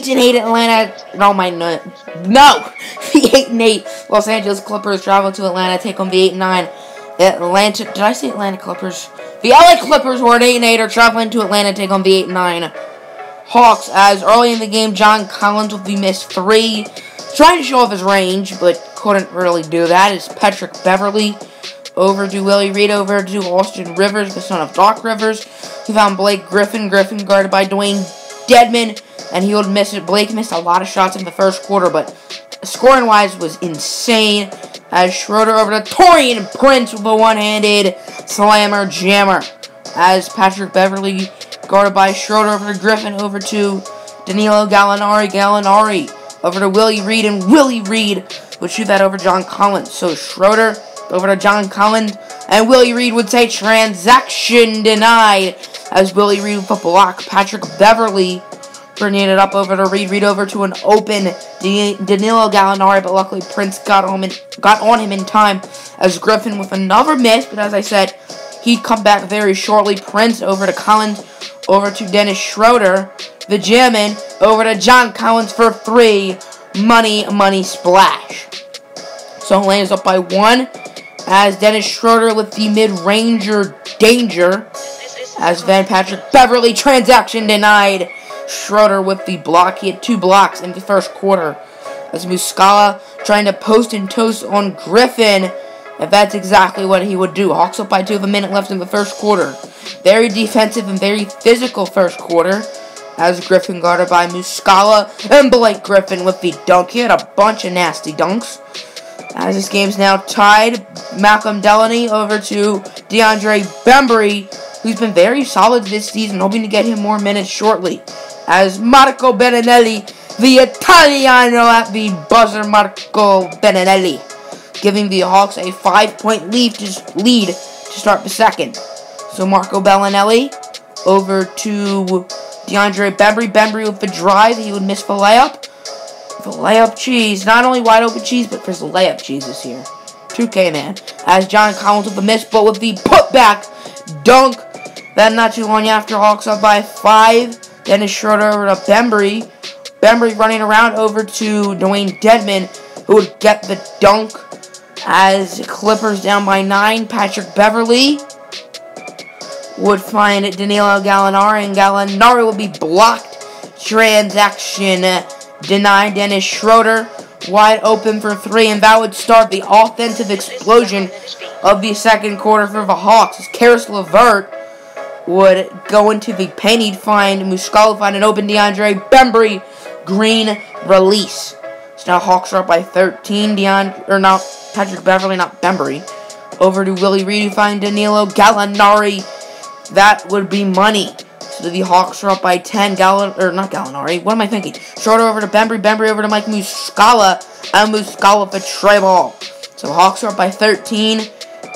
8-8 Atlanta. No. The 8-8 Los Angeles Clippers travel to Atlanta, take on the 8-9 Atlanta. Did I say Atlanta Clippers? The LA Clippers, who are at 8-8, are traveling to Atlanta, take on the 8-9 Hawks. As early in the game, John Collins with the missed three, trying to show off his range, but couldn't really do that. It's Patrick Beverly over to Willie Reed, over to Austin Rivers, the son of Doc Rivers. He found Blake Griffin. Griffin guarded by Dwayne Dedmon, and he would miss it. Blake missed a lot of shots in the first quarter, but scoring-wise was insane. As Schroeder over to Taurean Prince with a one-handed slammer jammer. As Patrick Beverly guarded by Schroeder over to Griffin, over to Danilo Gallinari. Gallinari over to Willie Reed, and Willie Reed would shoot that over John Collins. So Schroeder over to John Collins, and Willie Reed would say transaction denied, as Willie Reed with a block. Patrick Beverly bringing it up over to Reed. Reed over to an open Danilo Gallinari, but luckily Prince got on him in time, as Griffin with another miss, but as I said, he'd come back very shortly. Prince over to Collins, over to Dennis Schroeder. The German over to John Collins for three. Money splash. So Atlanta's up by one, as Dennis Schroeder with the mid-ranger danger, as then Patrick Beverly transaction denied. Schroeder with the block. He had 2 blocks in the first quarter, as Muscala trying to post and toast on Griffin, and that's exactly what he would do. Hawks up by 2 with a minute left in the first quarter. Very defensive and very physical first quarter, as Griffin guarded by Muscala, and Blake Griffin with the dunk. He had a bunch of nasty dunks. As this game's now tied, Malcolm Delaney over to DeAndre Bembry, who's been very solid this season, hoping to get him more minutes shortly. As Marco Beninelli, the Italiano at the buzzer, Marco Beninelli, giving the Hawks a 5-point lead to start the second. So Marco Beninelli over to DeAndre Bembry. Bembry with the drive. He would miss the layup. The layup cheese. Not only wide open cheese, but there's layup cheeses here. 2K, man. As John Collins with the miss, but with the putback dunk. Then not too long after, Hawks up by 5. Dennis Schroeder over to Bembry. Bembry running around over to Dwayne Dedmon, who would get the dunk. As Clippers down by 9, Patrick Beverly would find Danilo Gallinari, and Gallinari will be blocked. Transaction denied. Dennis Schroeder wide open for 3, and that would start the offensive explosion of the second quarter for the Hawks. As Karis LeVert would go into the paint. He'd find Muscala, find an open DeAndre Bembry. Green release. So now Hawks are up by 13. Patrick Beverly, not Bembry. Over to Willie Reed, who find Danilo Gallinari. That would be money. So the Hawks are up by 10. Not Gallinari. What am I thinking? Schroeder over to Bembry. Bembry over to Mike Muscala. And Muscala for tray ball. So Hawks are up by 13.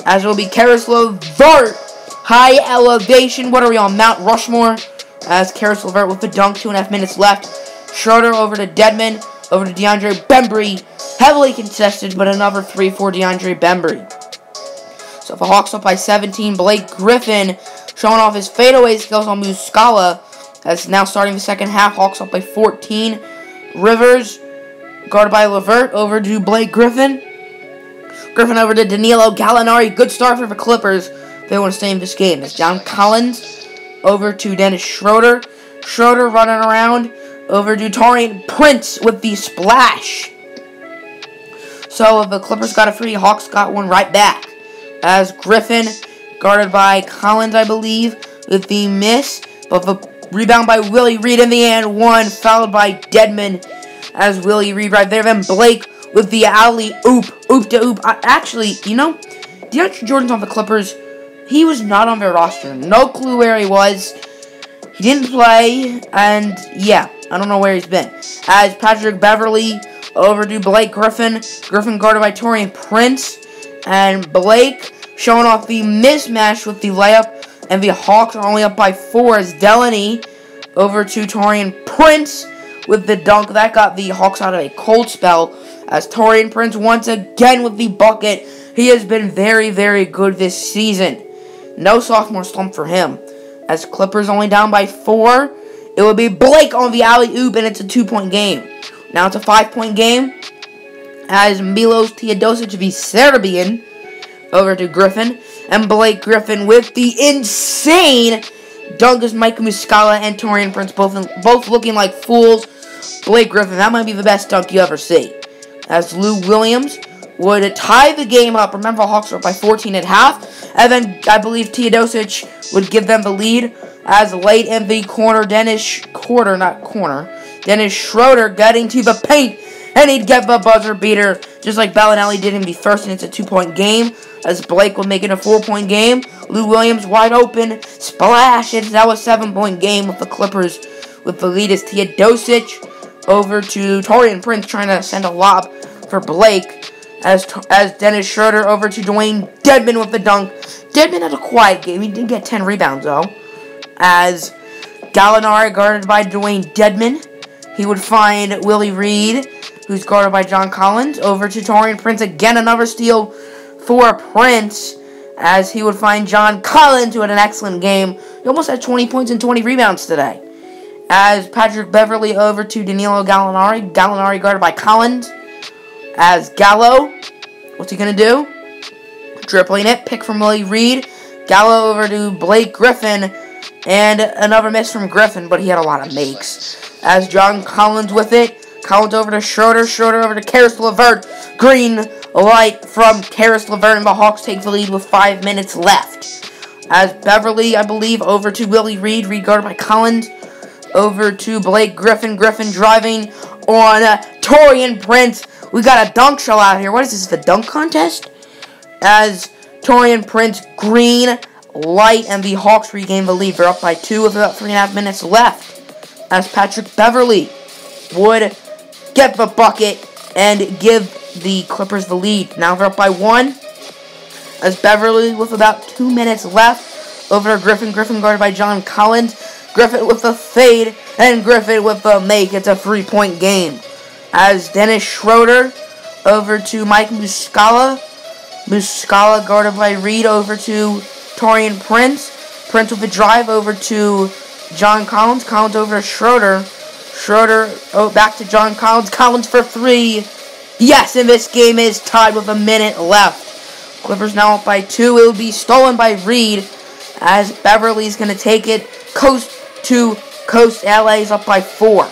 As it will be Karis LeVert. High elevation. What are we on? Mount Rushmore. As Karis LeVert with the dunk. 2.5 minutes left. Schroeder over to Dedmon. Over to DeAndre Bembry. Heavily contested, but another 3 for DeAndre Bembry. So the Hawks up by 17. Blake Griffin showing off his fadeaway skills on Muscala. As now starting the second half. Hawks up by 14. Rivers guarded by LeVert over to Blake Griffin. Griffin over to Danilo Gallinari. Good start for the Clippers. They want to stay in this game. It's John Collins over to Dennis Schroeder. Schroeder running around over to Taurean Prince with the splash. So if the Clippers got a free, Hawks got one right back. As Griffin guarded by Collins, I believe, with the miss. But the rebound by Willie Reed in the and one, followed by Dedmon. As Willie Reed right there. Then Blake with the alley-oop. Oop to oop. Actually, DeAndre Jordan's on the Clippers. He was not on their roster. No clue where he was. He didn't play. And, yeah, I don't know where he's been. As Patrick Beverly over to Blake Griffin. Griffin guarded by Taurean Prince. And Blake showing off the mismatch with the layup. And the Hawks are only up by 4 as Delaney over to Taurean Prince with the dunk. That got the Hawks out of a cold spell. As Taurean Prince once again with the bucket. He has been very, very good this season. No sophomore slump for him. As Clippers only down by 4 it would be Blake on the alley-oop, and it's a 2-point game. Now it's a 5-point game, as Milos Teodosic, the Serbian, over to Griffin, and Blake Griffin with the insane dunk as Mike Muscala and Taurean Prince both looking like fools. Blake Griffin, that might be the best dunk you ever see. As Lou Williams would tie the game up. Remember, the Hawks were up by 14 at half. And then I believe Teodosic would give them the lead. As late in the corner, Dennis Schroeder getting to the paint. And he'd get the buzzer beater, just like Bellinelli did in the first, and it's a 2-point game. As Blake would make it a 4-point game. Lou Williams wide open, splash. It's now a 7-point game with the Clippers. With the lead is Teodosic over to Taurean Prince trying to send a lob for Blake. As Dennis Schroeder over to Dwayne Dedmon with the dunk. Dedmon had a quiet game. He did get 10 rebounds, though. As Gallinari guarded by Dwayne Dedmon. He would find Willie Reed, who's guarded by John Collins, over to Taurean Prince. Again, another steal for Prince, as he would find John Collins, who had an excellent game. He almost had 20 points and 20 rebounds today. As Patrick Beverley over to Danilo Gallinari. Gallinari guarded by Collins. As Gallo, what's he going to do? Dribbling it, pick from Willie Reed. Gallo over to Blake Griffin. And another miss from Griffin, but he had a lot of makes. As John Collins with it. Collins over to Schroeder. Schroeder over to Karis LeVert. Green light from Karis LeVert, and the Hawks take the lead with 5 minutes left. As Beverly, I believe, over to Willie Reed. Reed guarded by Collins. Over to Blake Griffin. Griffin driving on Taurean Prince. We got a dunk show out here. What is this, the dunk contest? As Taurean Prince, green light, and the Hawks regain the lead. They're up by 2 with about 3.5 minutes left. As Patrick Beverly would get the bucket and give the Clippers the lead. Now they're up by 1. As Beverly with about 2 minutes left. Over to Griffin. Griffin guarded by John Collins. Griffin with the fade. And Griffin with the make. It's a 3-point game. As Dennis Schroeder over to Mike Muscala. Muscala guarded by Reed over to Taurean Prince. Prince with a drive over to John Collins. Collins over to Schroeder. Schroeder back to John Collins. Collins for 3. Yes, and this game is tied with a minute left. Clippers now up by 2. It will be stolen by Reed as Beverly's going to take it coast to coast. LA is up by 4.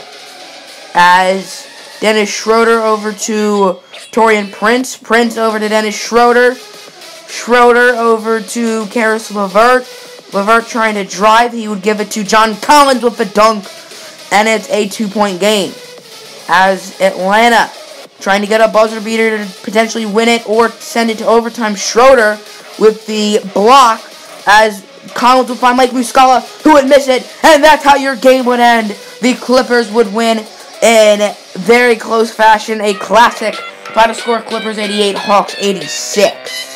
As Dennis Schroeder over to Taurean Prince. Prince over to Dennis Schroeder. Schroeder over to Karis LeVert. LeVert trying to drive. He would give it to John Collins with the dunk. And it's a 2-point game. As Atlanta trying to get a buzzer beater to potentially win it or send it to overtime. Schroeder with the block as Collins would find Mike Muscala, who would miss it. And that's how your game would end. The Clippers would win in very close fashion. A classic. Final score, Clippers 88, Hawks 86.